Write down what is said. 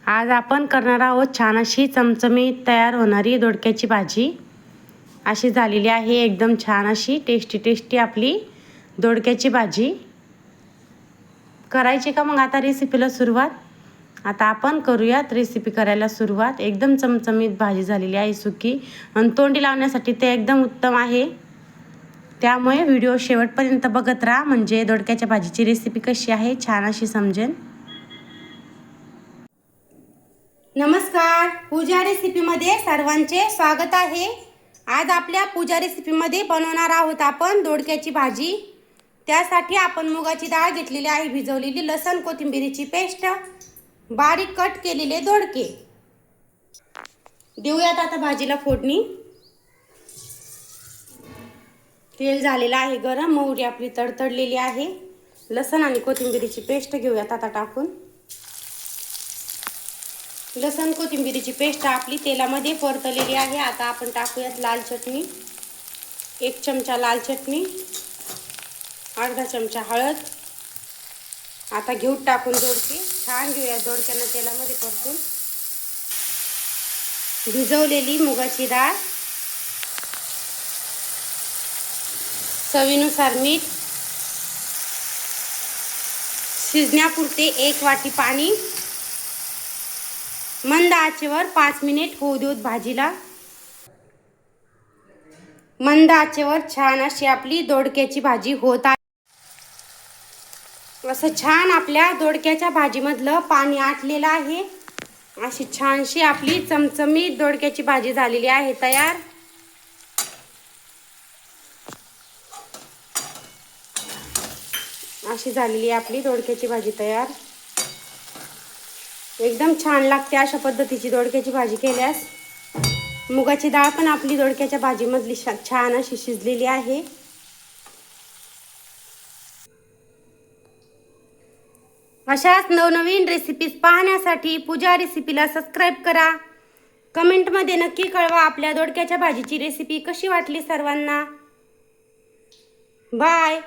आज आपण करणार आहोत छान अशी चमचमीत तयार होणारी दोडक्याची भाजी। अशी झालेली आहे एकदम छान अशी टेस्टी आपली दोडक्याची भाजी। करायची का मग आता रेसिपीला सुरुवात? आता आपण करूयात रेसिपी करायला सुरुवात। एकदम चमचमीत भाजी झालेली आहे सुकी आणि तोंडी लावण्यासाठी ते एकदम उत्तम आहे। त्यामुळे व्हिडिओ शेवटपर्यंत बघत राहा म्हणजे दोडक्याच्या भाजीची रेसिपी कशी आहे छान अशी समजेल। नमस्कार, पूजा रेसिपीमध्ये सर्वांचे स्वागत आहे। आज आपल्या पूजा रेसिपीमध्ये बनवणार आहोत आपण दोडक्याची भाजी। त्यासाठी आपण मुगाची डाळ घेतलेली आहे, भिजवलेली, लसूण कोथिंबीरीची पेस्ट, बारीक कट केलेले दोडके। देऊयात आता भाजीला फोडणी। तेल झालेलं आहे गरम, मोहरी आपली तडतडलेली आहे। लसूण आणि कोथिंबीरीची पेस्ट घेऊयात आता टाकून। लसूण कोथिंबीरीची पेस्ट आपली तेलामध्ये परतलेली आहे। आता आपण टाकूयात लाल चटणी, 1 चमचा लाल चटणी, अर्धा चमचा हळद। आता घेऊन टाकून दोडके छान घेऊया, दोडक्यांना तेलामध्ये परतून। भिजवलेली मुगाची डाळ, चवीनुसार मीठ, शिजण्यापुरते 1 वाटी पाणी। मंद आचेवर 5 मिनिट होऊ देऊत भाजीला। मंद आचेवर छान अशी आपली दोडक्याची भाजी होत आहे। असं छान आपल्या दोडक्याच्या भाजीमधलं पाणी आटलेलं आहे। अशी छानशी आपली चमचमीत दोडक्याची भाजी झालेली आहे तयार। अशी झालेली आपली दोडक्याची भाजी तयार। एकदम छान लागते अशा पद्धतीची दोडक्याची भाजी केल्यास। मुगाची डाळ पण आपली दोडक्याच्या भाजीमधली छान अशी शिजलेली आहे। अशाच नवनवीन रेसिपीज पाहण्यासाठी पूजा रेसिपीला सबस्क्राइब करा। कमेंटमध्ये नक्की कळवा आपल्या दोडक्याच्या भाजीची रेसिपी कशी वाटली सर्वांना। बाय।